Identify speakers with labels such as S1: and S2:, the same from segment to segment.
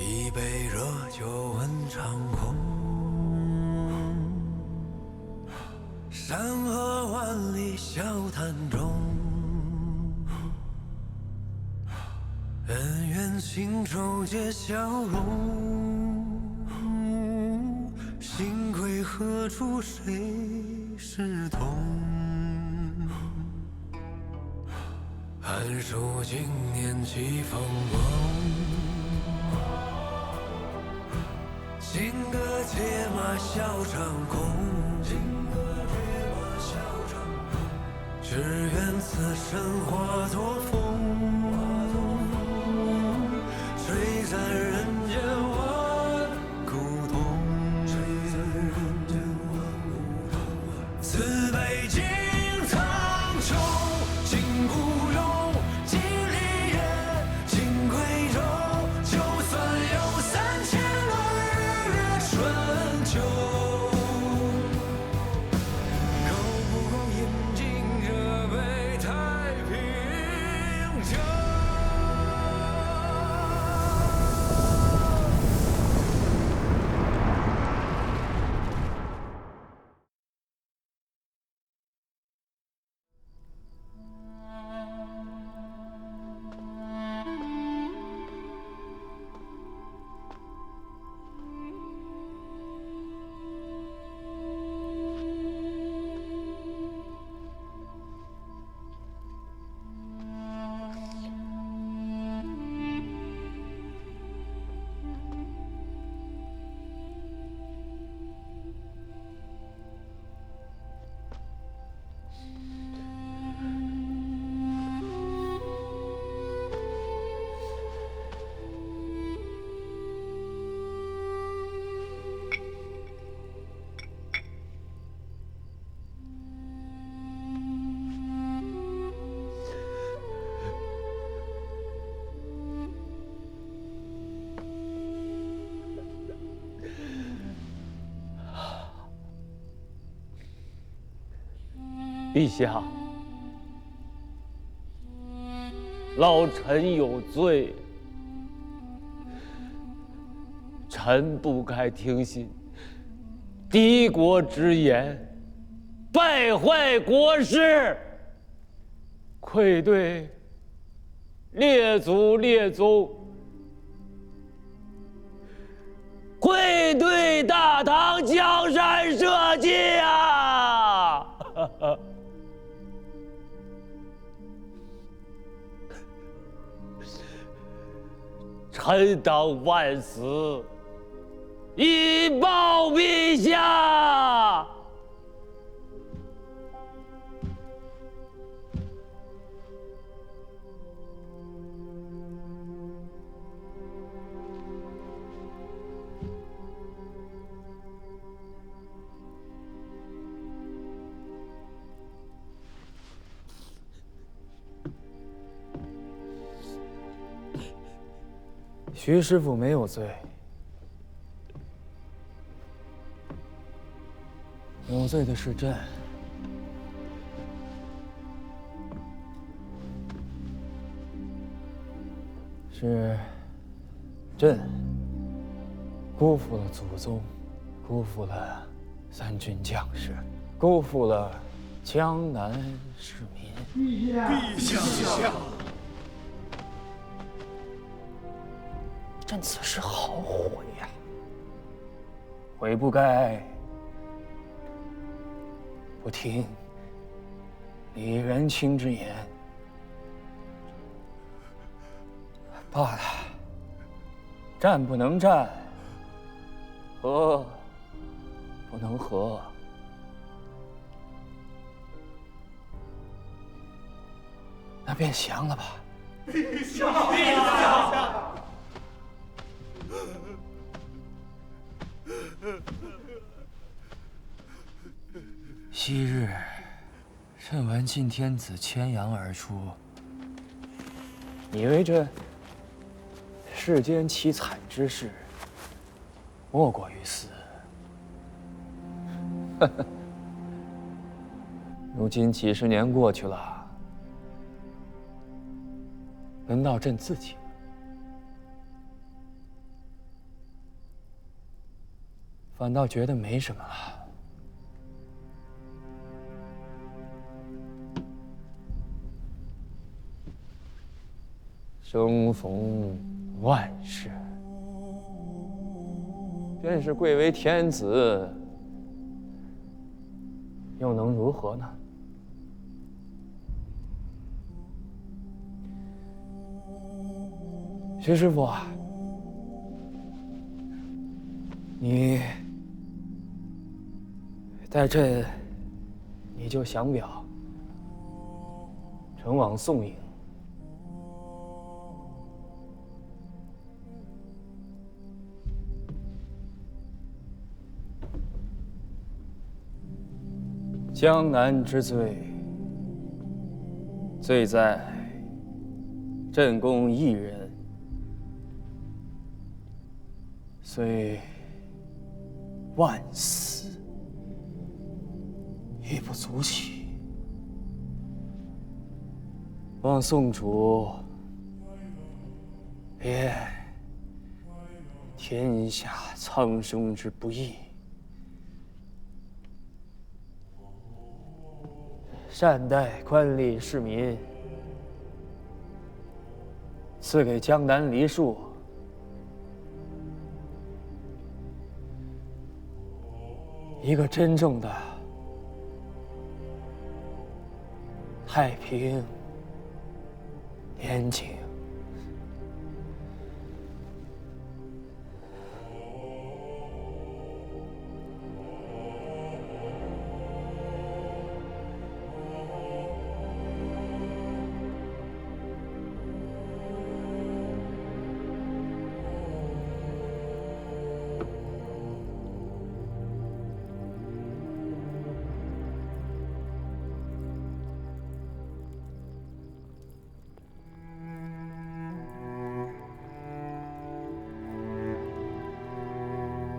S1: 一杯热酒问长空，山河万里笑谈中，恩怨情仇皆消融。心归何处谁是同？寒暑经年几风光，金戈铁马笑长空。只愿此生化作风，吹散人间万古痛。此北京苍穹，今孤勇，今离人，今归舟。就算有3000轮日月春秋，够不够饮尽这杯太平酒？
S2: 陛下，老臣有罪，臣不该听信敌国之言，败坏国事，愧对列祖列宗，愧对大唐江山社稷啊！臣当万死，以报陛下。
S3: 徐师傅没有罪，有罪的是朕。是朕辜负了祖宗，辜负了三军将士，辜负了江南市民。
S1: 陛下，
S3: 朕此时好悔呀，悔不该不听李仁卿之言。罢了，战不能战，和不能和，那便降了吧。
S1: 陛下。
S3: 昔日，朕闻晋天子牵羊而出，以为这世间凄惨之事，莫过于此。如今几十年过去了，轮到朕自己了。反倒觉得没什么了。生逢万事，便是贵为天子，又能如何呢？徐师傅啊，你待朕，你就降表，呈往宋营。江南之罪，罪在朕公一人。虽万死，亦不足奇。望宋主怜天下苍生之不义，善待官吏市民，赐给江南梨树一个真正的太平年景。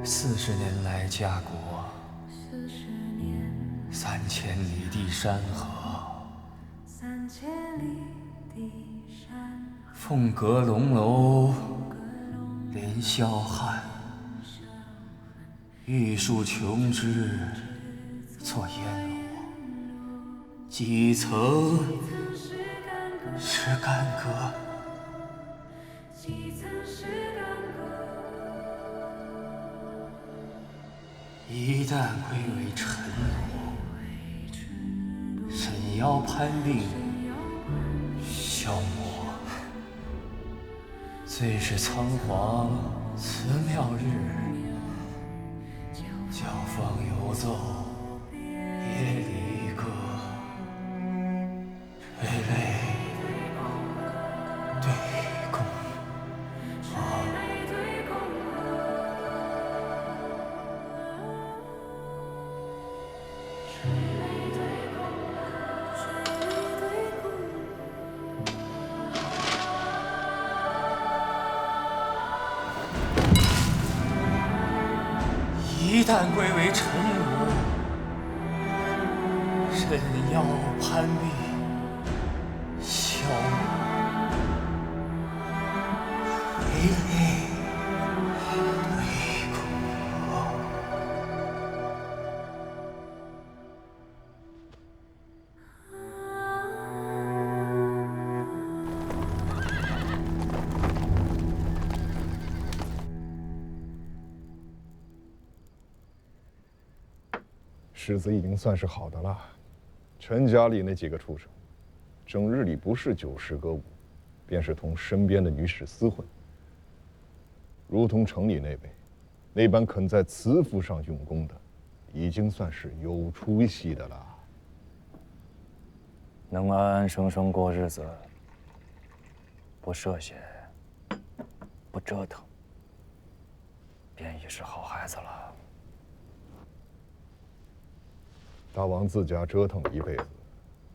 S3: 40年来家国，3000里地山河，凤阁龙楼连霄汉，玉树琼枝作烟罗，几层是干戈。一旦归为臣奴，沈腰攀病，消磨。最是仓皇辞庙日，教坊游奏夜离歌，垂泪对宫。一旦归为臣奴，沈腰攀病，消磨。垂泪对宫。
S4: 世子已经算是好的了。陈家里那几个畜生，整日里不是酒食歌舞，便是同身边的女使厮混。如同城里那位，那般肯在慈父上用功的，已经算是有出息的了。
S3: 能安安生生过日子，不涉险，不折腾，便已是好孩子了。
S4: 大王自家折腾了一辈子，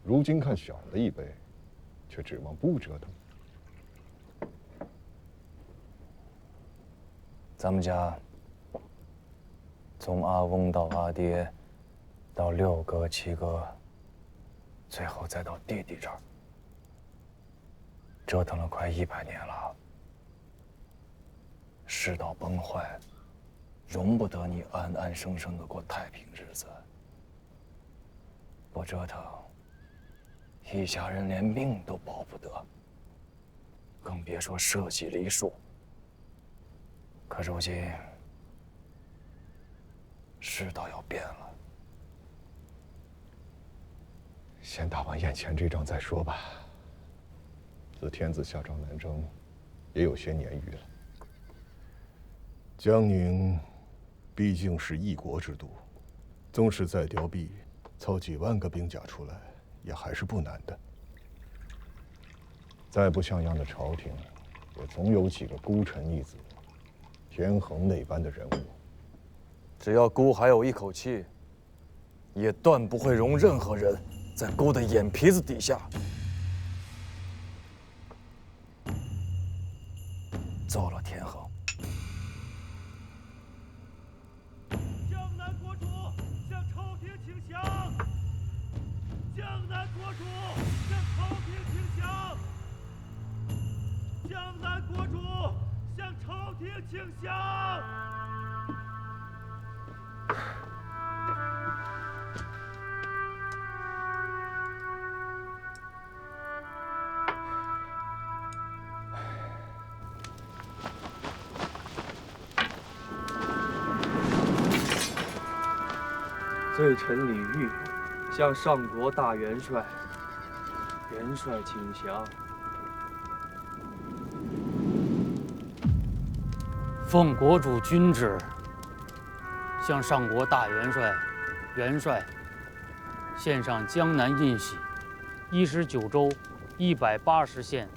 S4: 如今看小的一辈，却指望不折腾。
S3: 咱们家从阿翁到阿爹，到六哥、七哥，最后再到弟弟这儿，折腾了快100年了。世道崩坏，容不得你安安生生的过太平日子。不折腾，一家人连命都保不得，更别说社稷梨树。可如今世道要变了，
S4: 先打完眼前这仗再说吧。自天子下诏南征，也有些年余了。江宁毕竟是一国之都，纵使再凋敝，凑几万个兵甲出来，也还是不难的。再不像样的朝廷，也总有几个孤臣逆子，天衡那般的人物。
S3: 只要孤还有一口气，也断不会容任何人在孤的眼皮子底下做了天衡。
S5: 江南国主向朝廷请降！江南国主向朝廷请降！江南国主向朝廷请降！
S6: 罪臣李煜向上国大元帅，元帅请降。
S7: 奉国主君旨，向上国大元帅、元帅献上江南印玺，19州180县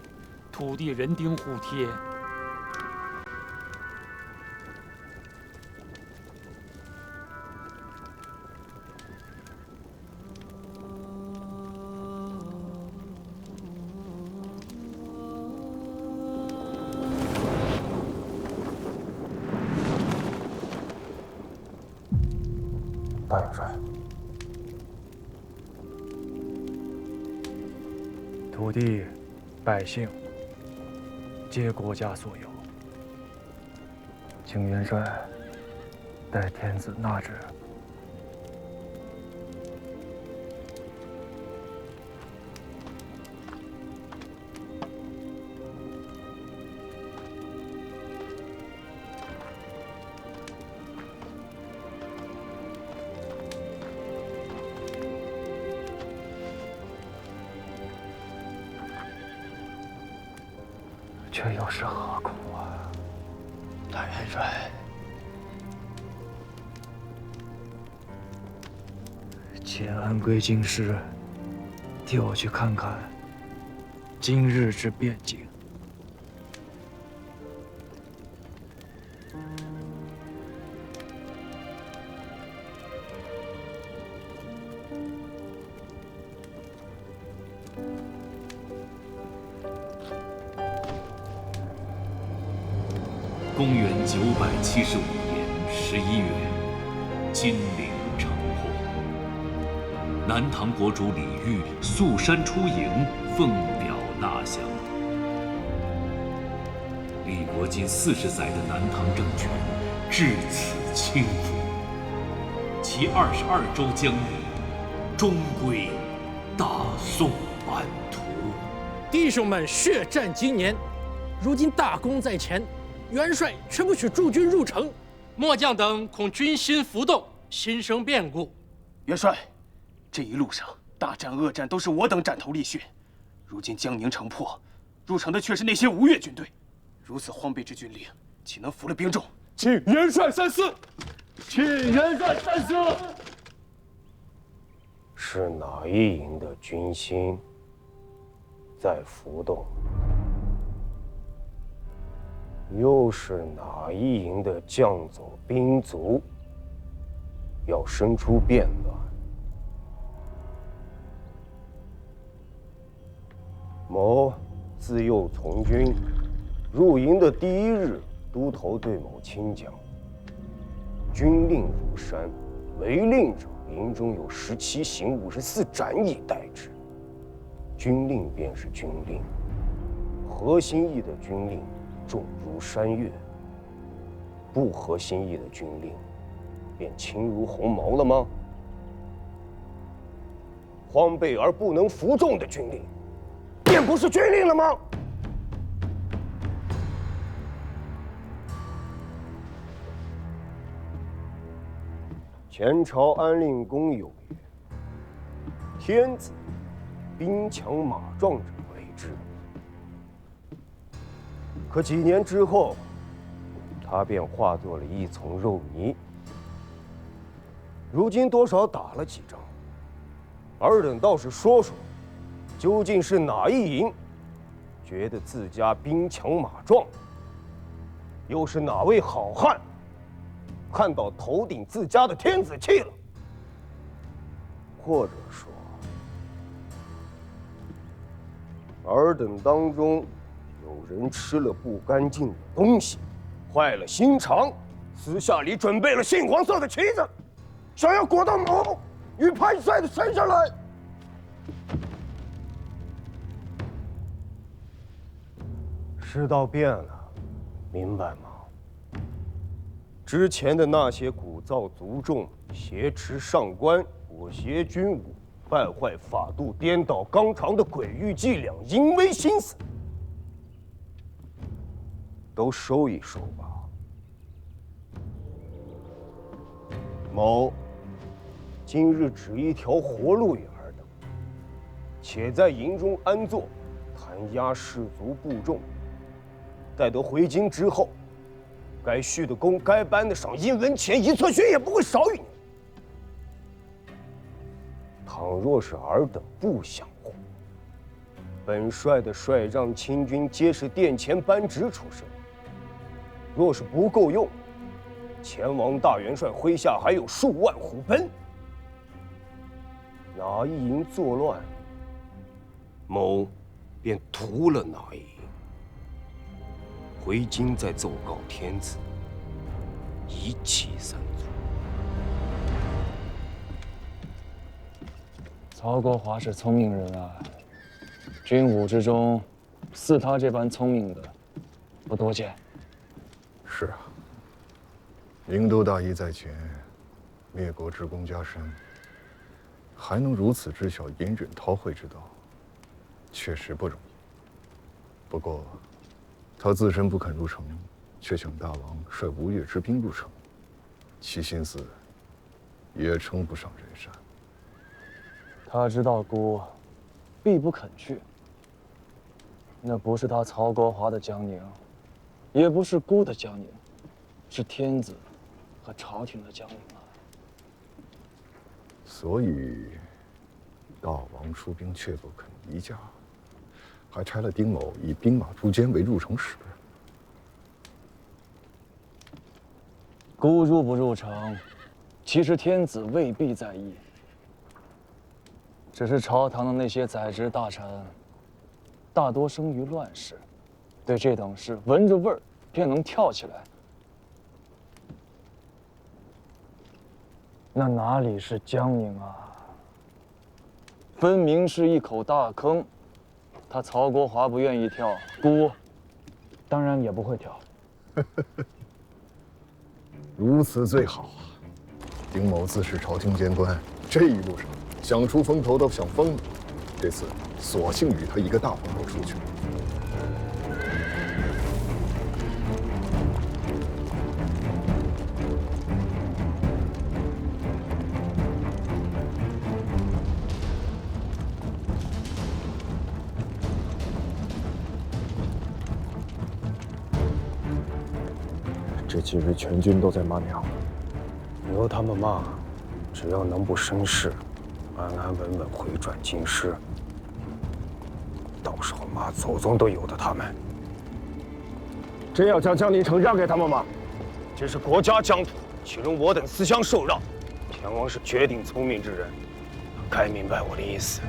S7: 土地人丁互贴。
S3: 大元帅，土地、百姓皆国家所有，请元帅代天子纳之。这又是何苦啊，大元帅？且安归京师，替我去看看今日之变景。
S8: 公元975年11月，金陵城破。南唐国主李煜溯山出营，奉表纳降。李国金40载的南唐政权至此倾覆，其22州疆域终归大宋版图。
S9: 弟兄们血战今年，如今大功在前，元帅却不许驻军入城，
S10: 末将等恐军心浮动，心生变故。
S11: 元帅，这一路上大战恶战都是我等斩头立血，如今江宁城破，入城的却是那些吴越军队，如此荒废之军令，岂能服了兵众？
S1: 请元帅三思，请元帅三思。
S12: 是哪一营的军心在浮动？又是哪一营的将走兵卒要生出变乱？某自幼从军，入营的第1日，都头对某亲讲：军令如山，违令者营中有17刑54斩以待之。军令便是军令，合心意的军令重如山岳，不合心意的军令，便轻如鸿毛了吗？荒悖而不能服众的军令，便不是军令了吗？前朝安令公有言：“天子兵强马壮者为之。”可几年之后，他便化作了一丛肉泥。如今多少打了几仗，尔等倒是说说，究竟是哪一营觉得自家兵强马壮，又是哪位好汉看到头顶自家的天子气了？或者说，尔等当中有人吃了不干净的东西，坏了心肠，私下里准备了杏黄色的旗子，想要裹到某与潘帅的身上来。世道变了，明白吗？之前的那些鼓噪族众、挟持上官、裹挟军武、败坏法度、颠倒纲常的诡异伎俩、淫威心思，都收一收吧。某今日指一条活路与尔等，且在营中安坐，弹压士卒部众。待得回京之后，该续的功、该颁的赏，一文钱一寸血也不会少于你。倘若是尔等不想活，本帅的帅帐亲军皆是殿前班职出身，若是不够用，前王大元帅麾下还有数万虎贲，哪一营作乱，某便屠了哪一营。回京再奏告天子，一气三族。
S3: 曹国华是聪明人啊，军武之中，似他这般聪明的不多见。
S4: 是啊，灵都大义在前，灭国之功加身，还能如此知晓隐忍韬晦之道，确实不容易。不过，他自身不肯入城，却请大王率吴越之兵入城，其心思也称不上仁善。
S3: 他知道孤必不肯去，那不是他曹国华的江宁，也不是孤的江宁，是天子和朝廷的江宁啊。
S4: 所以，大王出兵却不肯移驾，还差了丁某以兵马诛奸为入城使。
S3: 孤入不入城，其实天子未必在意，只是朝堂的那些宰执大臣，大多生于乱世，对这等事闻着味儿便能跳起来。那哪里是江宁啊？分明是一口大坑。他曹国华不愿意跳，孤当然也不会跳。
S4: 如此最好。丁某自是朝廷监官，这一路上想出风头都想疯了。这次索性与他一个大风头出去。
S12: 这几日全军都在骂娘，由他们骂，只要能不生事，安安稳稳回转京师，到时候骂祖宗都由得他们。真要将江宁城让给他们吗？这是国家疆土，岂容我等私相受让？前王是绝顶聪明之人，该明白我的意思。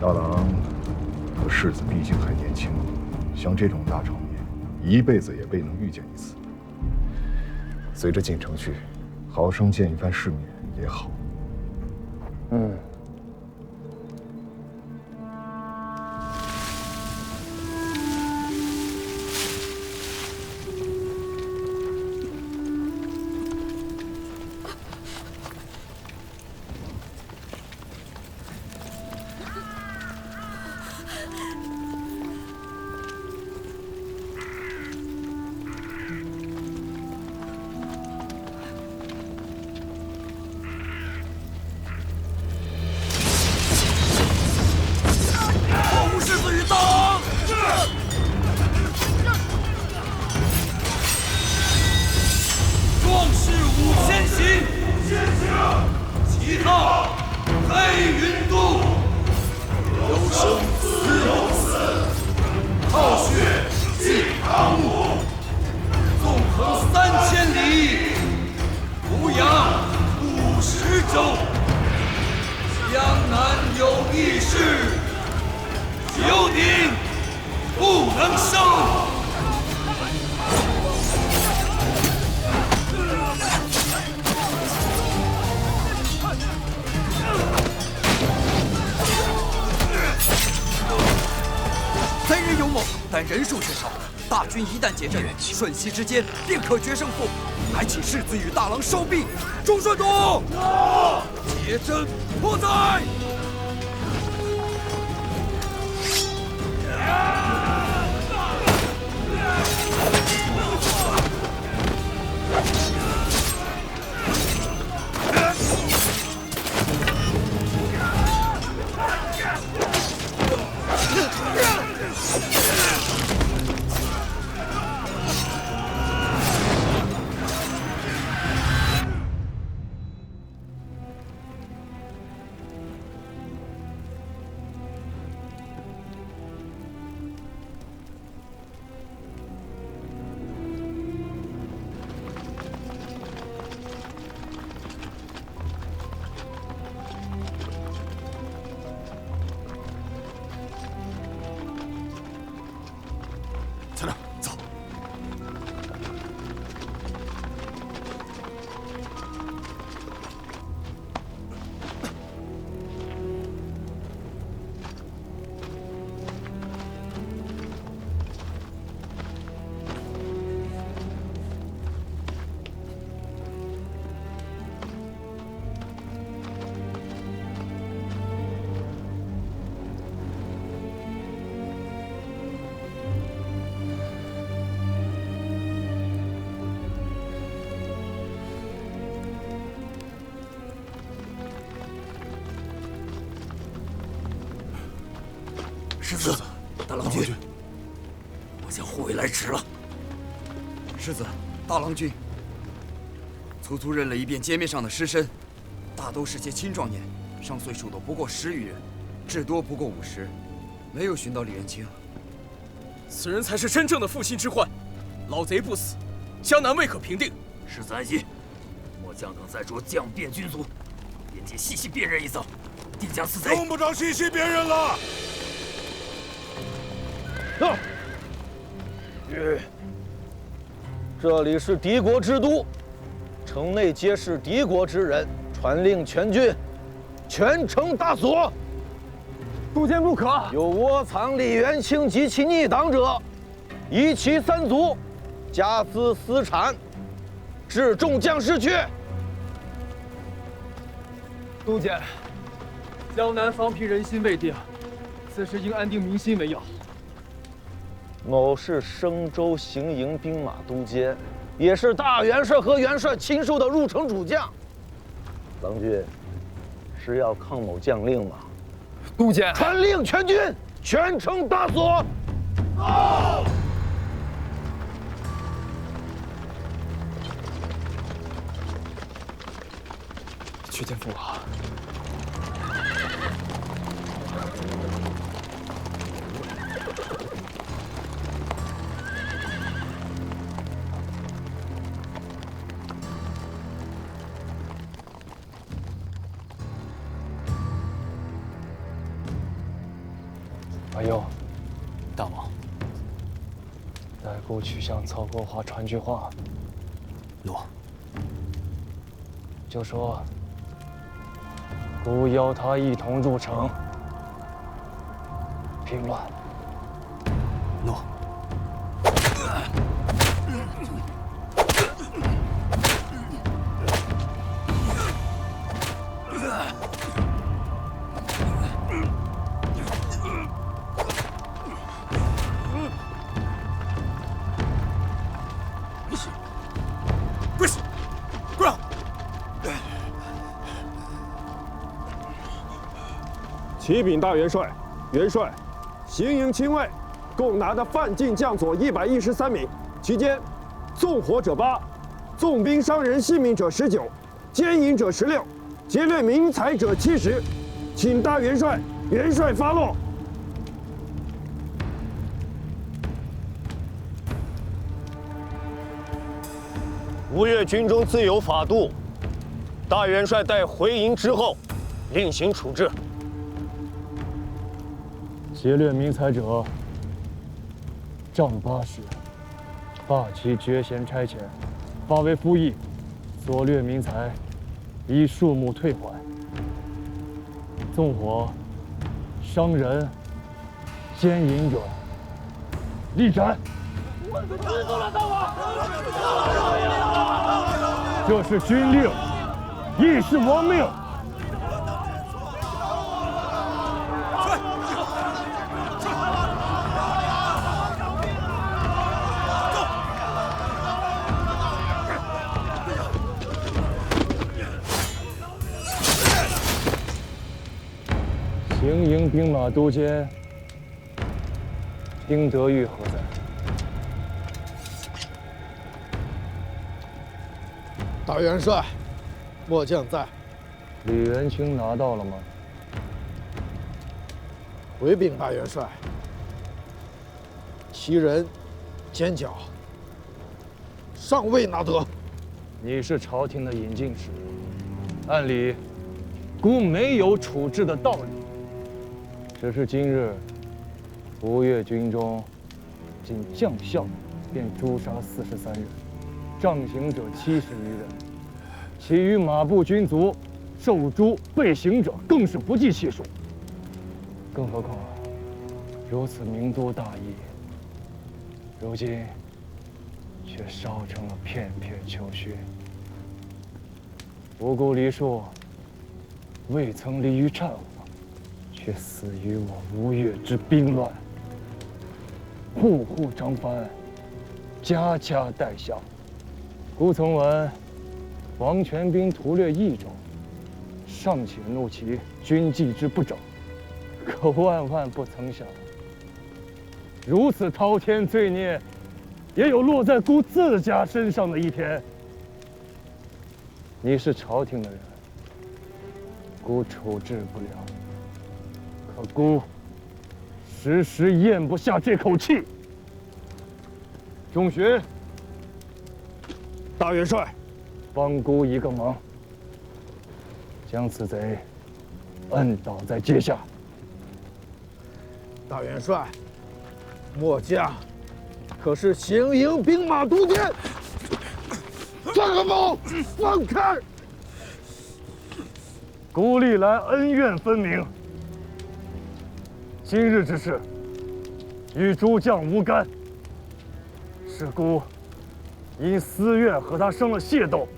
S4: 大郎和世子毕竟还年轻，像这种大场面，一辈子也未能遇见一次。随着进城去，好生见一番世面也好。
S1: 扬声。
S13: 三人勇猛，但人数却少。大军一旦结阵，瞬息之间便可决胜负。还请世子与大郎收兵。中顺统，结阵破寨。
S1: 在那儿，走。
S13: 世子，大郎君，我将护卫来迟了。世子，大郎君，粗粗认了一遍街面上的尸身，大都是些青壮年，上岁数的不过10余人，至多不过50，没有寻到李元清。
S11: 此人才是真正的负心之患，老贼不死，江南未可平定。
S13: 世子安心，我将等在捉将变军卒，边界细细辨认一遭，定将此贼。
S1: 用不着细细辨认了。
S2: 走。这里是敌国之都，城内皆是敌国之人，传令全军，全城大锁。
S3: 督监不可！
S2: 有窝藏李元清及其逆党者，夷其3族，家私私产，致众将士去。
S6: 督监，江南方僻人心未定，此时应安定民心为要。
S2: 某是升州行营兵马都监，也是大元帅和元帅亲授的入城主将。郎君是要抗某将令吗？
S3: 督监，
S2: 传令全军，全城大锁。走。
S3: 去见父王。阿佑，
S7: 大王，
S3: 代孤去向曹国华传句话。
S7: 诺。
S3: 就说孤邀他一同入城平乱。
S7: 诺。
S14: 启禀大元帅，元帅，行营亲卫共拿的犯禁将佐113名，其间纵火者8，纵兵伤人性命者19，奸淫者16，劫掠民财者70，请大元帅发落。
S12: 吴越军中自有法度，大元帅待回营之后，另行处置。
S3: 劫掠民财者，丈八十，发其爵衔差遣，发为服役，所掠民财，依数目退还。纵火、伤人、奸淫者，立斩。这是军令，亦是王命。行营兵马都监丁德玉何在？
S9: 大元帅，末将在。
S3: 李元清拿到了吗？
S9: 回禀大元帅，其人、尖角尚未拿得。
S3: 你是朝廷的引进使，按理孤没有处置的道理。只是今日吴越军中，仅将校便诛杀43人，杖刑者70余人，其余马步军卒受诛被刑者更是不计其数。更何况如此名都大义，如今却烧成了片片丘墟。无辜黎庶未曾离于战火，却死于我吴越之兵乱。户户张帆，家家带孝。孤曾闻王权兵屠掠益州，尚且怒其军纪之不整，可万万不曾想，如此滔天罪孽，也有落在孤自家身上的一天。你是朝廷的人，孤处置不了，可孤时时咽不下这口气。仲勋，
S14: 大元帅，
S3: 帮孤一个忙，将此贼摁倒在阶下。
S9: 大元帅，末将可是行营兵马都监，张个谋，放开！
S3: 孤历来恩怨分明，今日之事与诸将无干，是孤因私怨和他生了械斗，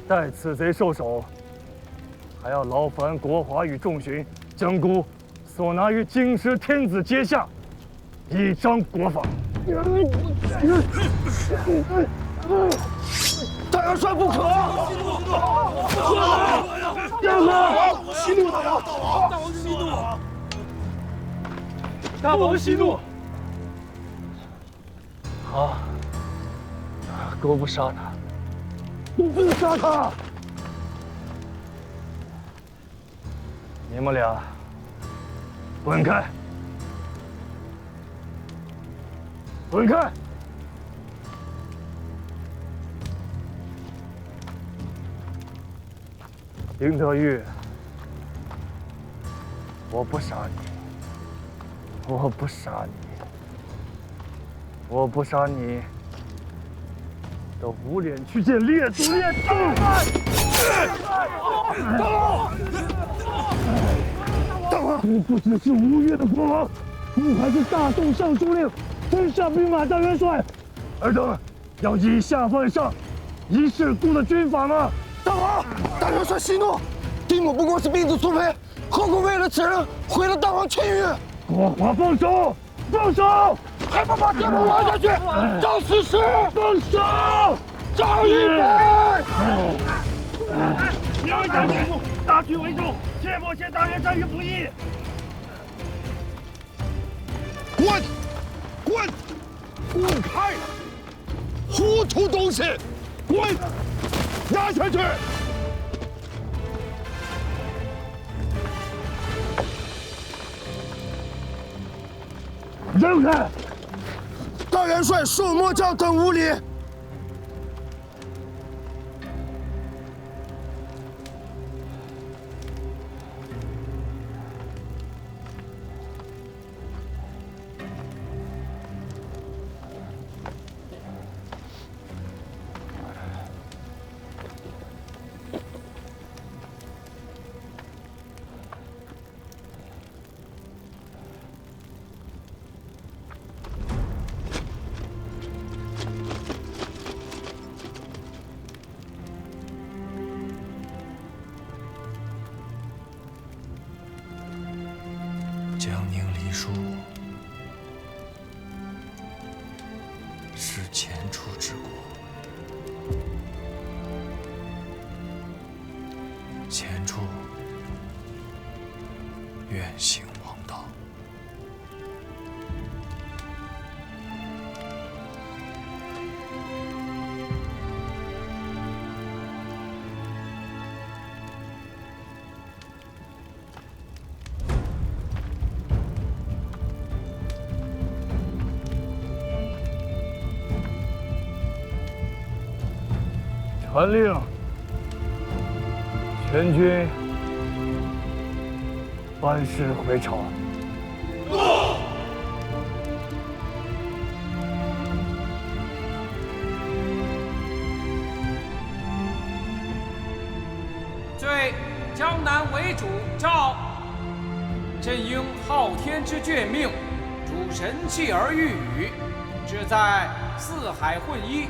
S3: 待此贼受首，还要劳烦国华与仲勋将孤所拿于京师天子阶下，以彰国法。
S9: 大元帅不可！
S14: 让开！
S9: 息怒，大王！
S14: 大王息怒！
S9: 大王息怒！
S3: 好，孤不杀他，
S9: 不杀他！
S3: 你们俩滚开！滚开！丁德玉，我不杀你，我不杀你，我不杀你，都无脸去见列祖列宗！
S9: 大王，
S3: 你不只是吴越的国王，你还是大宋尚书令、天下兵马大元帅。尔等要以下犯上，一试孤的军法吗？
S9: 大王，大元帅息怒，丁某不过是兵卒苏培，何苦为了此人毁了大王清誉？
S3: 国华，放手！放手！
S9: 还不把丁某拉下去，找死尸！
S3: 放手！
S9: 找一杯！
S14: 苗家节目，大局为重，切莫陷大元帅于不义。
S9: 滚！滚！滚开！糊涂东西！滚！押下去！
S3: 让开！
S9: 大元帅恕末将等无礼。
S13: 是前出之国。前出愿行王道。
S9: 传令，全军班师回朝。
S15: 对江南为主诏：朕应昊天之眷命，主神器而御宇，志在四海混一，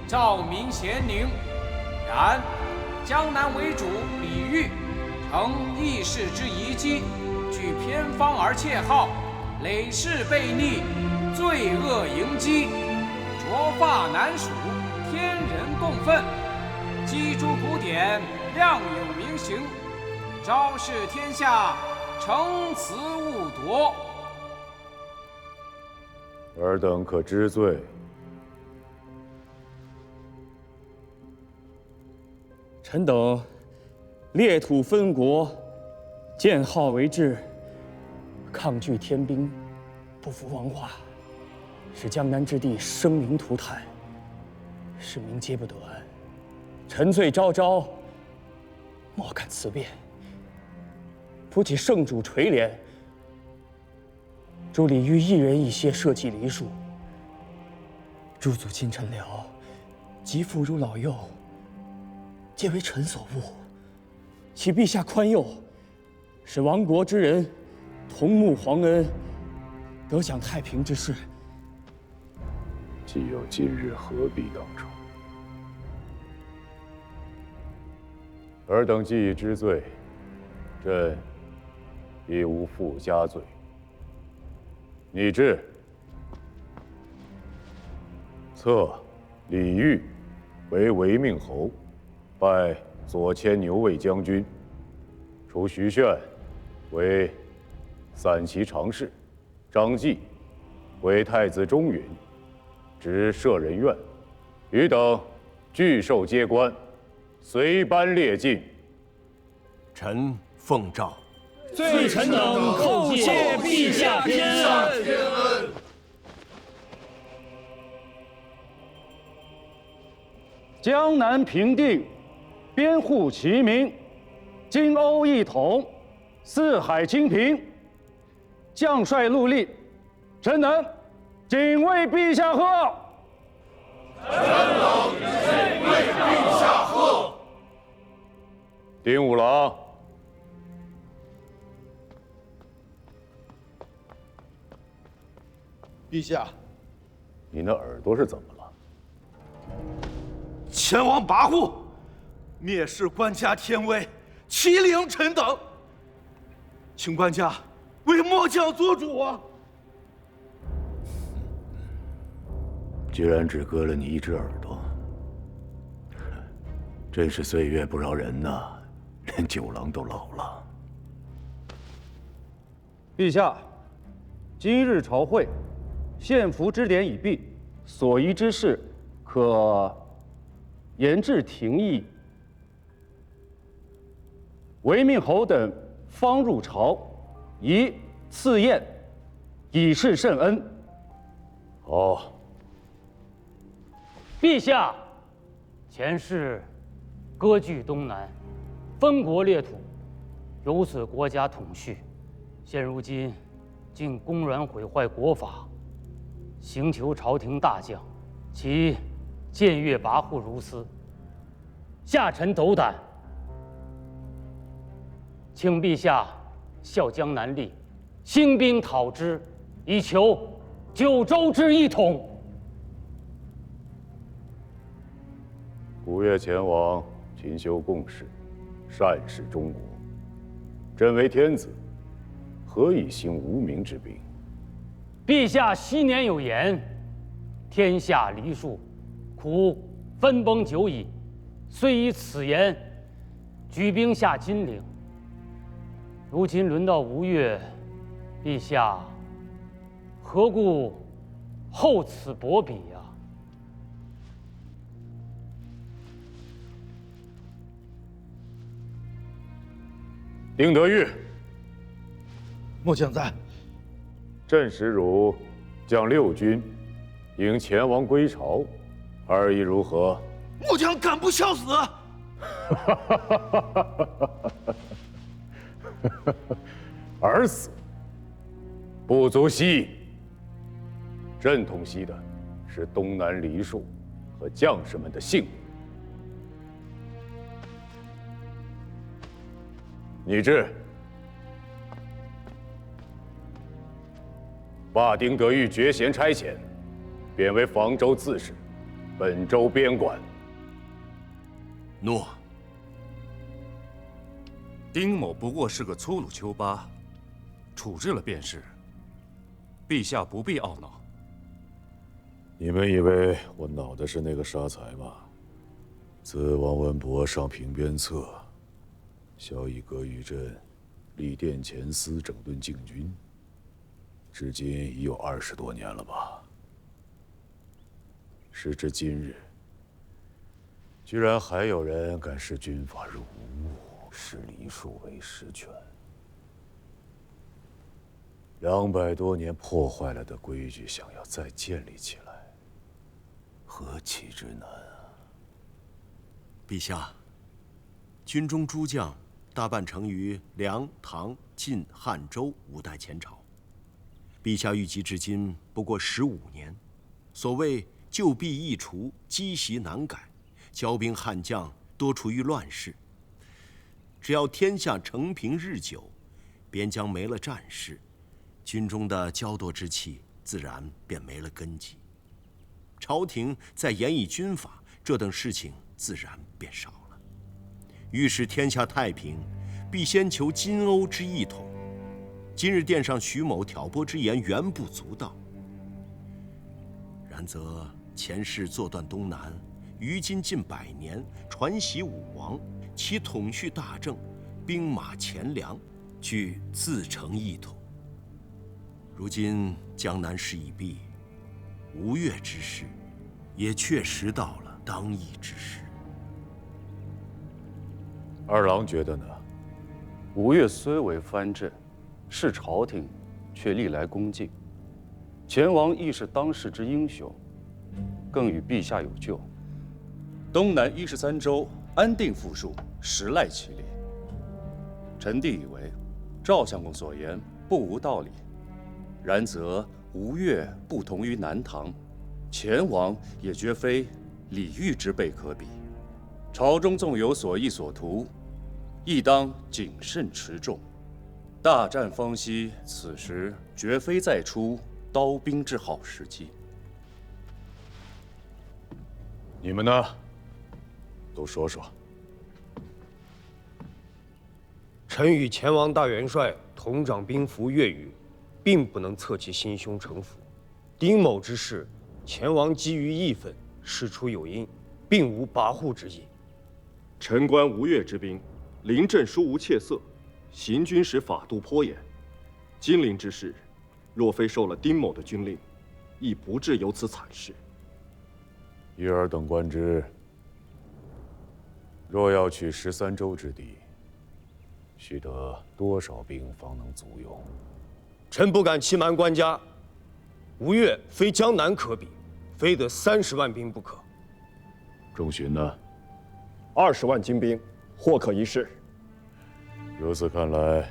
S15: 兆民咸宁。然江南为主李煜，承义士之遗迹，据偏方而窃号，累世悖逆，罪恶迎击，卓发难属，天人共愤。击诸古典，亮有明行，昭示天下，诚辞勿夺。
S16: 尔等可知罪？
S3: 臣等裂土分国，建号为治，抗拒天兵，不服王化，使江南之地生灵涂炭，市民皆不得安。臣罪昭昭，莫敢辞辩。不仅圣主垂怜，诸李煜一人一些社稷黎庶，诸祖亲臣僚及妇孺老幼，皆为臣所误，启陛下宽宥，使亡国之人同沐皇恩，得享太平之事。
S16: 既有今日，何必当初？尔等既已知罪，朕亦无附加罪。拟制册李煜为违命侯，拜左迁牛卫将军；除徐铉为散骑常侍，张继为太子中允，执舍人院，余等俱受接官，随班列进。
S17: 臣奉诏。
S10: 罪臣等叩谢陛下天恩。
S18: 江南平定，边户齐民，金瓯一统，四海清平。将帅戮力，臣等谨为陛下贺。
S1: 臣等谨为陛下贺。
S16: 丁五郎。
S9: 陛下，
S16: 你那耳朵是怎么了？
S9: 前王跋扈，蔑视官家天威，欺凌臣等，请官家为末将做主啊！
S16: 居然只割了你一只耳朵，真是岁月不饶人呐，连九郎都老了。
S18: 陛下，今日朝会，献俘之典已毕，所宜之事，可严制廷议。违命侯等方入朝，宜赐宴，以示圣恩。
S16: 好。
S7: 陛下，前世割据东南，分国裂土，有损国家统序。现如今，竟公然毁坏国法，刑求朝廷大将，其僭越跋扈如斯，下臣斗胆，请陛下效江南令，兴兵讨之，以求九州之一统。
S16: 古越前王勤修贡事，善事中国。朕为天子，何以兴无名之兵？
S7: 陛下昔年有言：“天下黎庶，苦分崩久矣。虽以此言，举兵下金陵。如今轮到吴越，陛下何故厚此薄彼呀？
S16: 丁德玉，
S9: 末将在。
S16: 朕使汝将6军迎前王归朝，二意如何？
S17: 末将敢不效死？
S16: 而死不足惜意。朕痛惜的是东南黎庶和将士们的性命。拟制，罢丁德玉爵衔差遣，贬为房州刺史，本州边管。
S17: 诺。丁某不过是个粗鲁丘巴，处置了便是。陛下不必懊恼。
S16: 你们以为我恼的是那个杀才吗？自王文博上平边策，萧以阁与朕立殿前司整顿禁军，至今已有20多年了吧？时至今日，居然还有人敢视军法如无物，视黎庶为实权。200多年破坏了的规矩，想要再建立起来，何其之难啊！
S17: 陛下，军中诸将大半成于梁、唐、晋、汉、周5代前朝，陛下御及至今不过15年。所谓旧弊易除，积习难改，骄兵悍将多处于乱世。只要天下承平日久，边疆没了战事，军中的骄惰之气自然便没了根基。朝廷再严以军法，这等事情自然便少了。欲使天下太平，必先求金瓯之一统。今日殿上徐某挑拨之言原不足道，然则前世坐断东南，于今近100年，传习武王，其统序大政，兵马钱粮，俱自成一统。如今江南事已毕，吴越之事也确实到了当议之时。
S16: 二郎觉得呢？
S19: 吴越虽为藩镇，是朝廷，却历来恭敬。前王亦是当世之英雄，更与陛下有旧。东南13州安定富庶，实赖其力。臣弟以为，赵相公所言不无道理。然则吴越不同于南唐，前王也绝非李煜之辈可比。朝中纵有所意所图，亦当谨慎持重。大战方息，此时绝非再出刀兵之好时机。
S16: 你们呢？都说说。
S12: 臣与前王大元帅同掌兵符越狱，并不能测其心胸城府。丁某之事，前王基于义愤，事出有因，并无跋扈之意。
S14: 臣观吴越之兵，临阵殊无怯色，行军时法度颇严。金陵之事，若非受了丁某的军令，亦不至有此惨事。
S16: 依尔等观之，若要取13州之地，须得多少兵方能足用？
S12: 臣不敢欺瞒官家，吴越非江南可比，非得30万兵不可。
S16: 仲勋呢
S14: ？20万精兵，或可一试。
S16: 如此看来，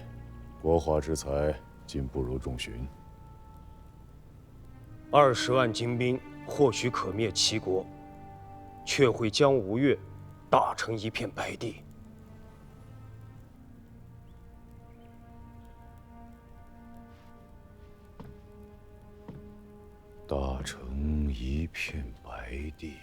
S16: 国华之才竟不如仲勋。
S12: 20万精兵或许可灭齐国，却会将吴越打成一片白地。
S16: 打成一片白地。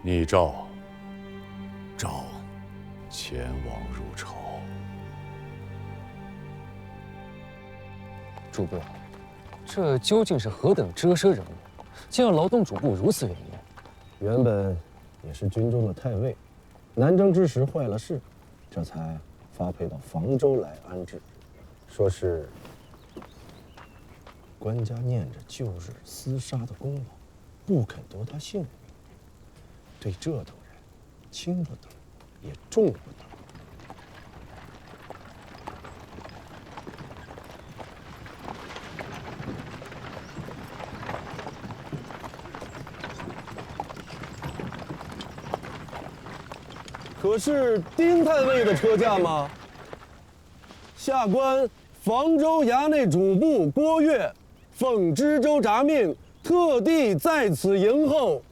S16: 逆赵，
S17: 赵，
S16: 前往入朝。
S20: 主簿，这究竟是何等遮奢人物，竟要劳动主簿如此远言？
S21: 原本也是军中的太尉，南征之时坏了事，这才发配到房州来安置。说是官家念着旧日厮杀的功劳，不肯夺他性命。对这等人，轻不得，也重不得。可是丁太尉的车驾吗？下官房州衙内主簿郭岳，奉知州札命，特地在此迎候。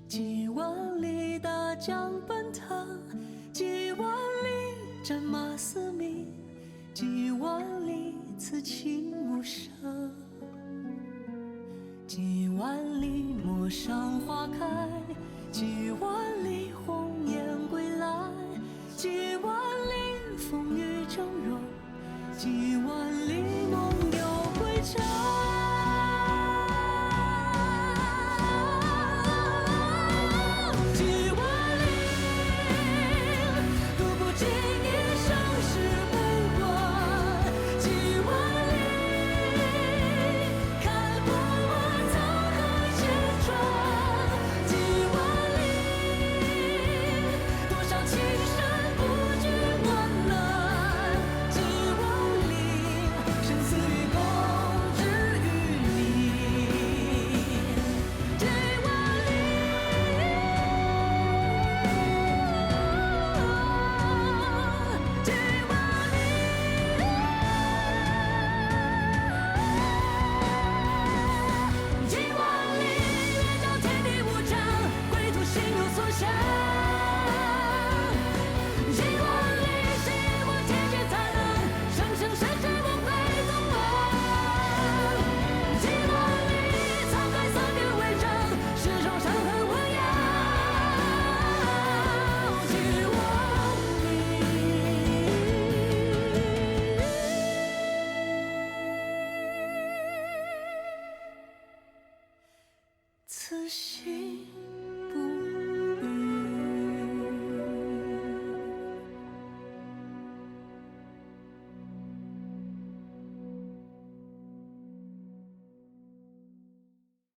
S1: 几万里大江奔腾，几万里战马嘶鸣，几万里此情无声，几万里陌上花开，几万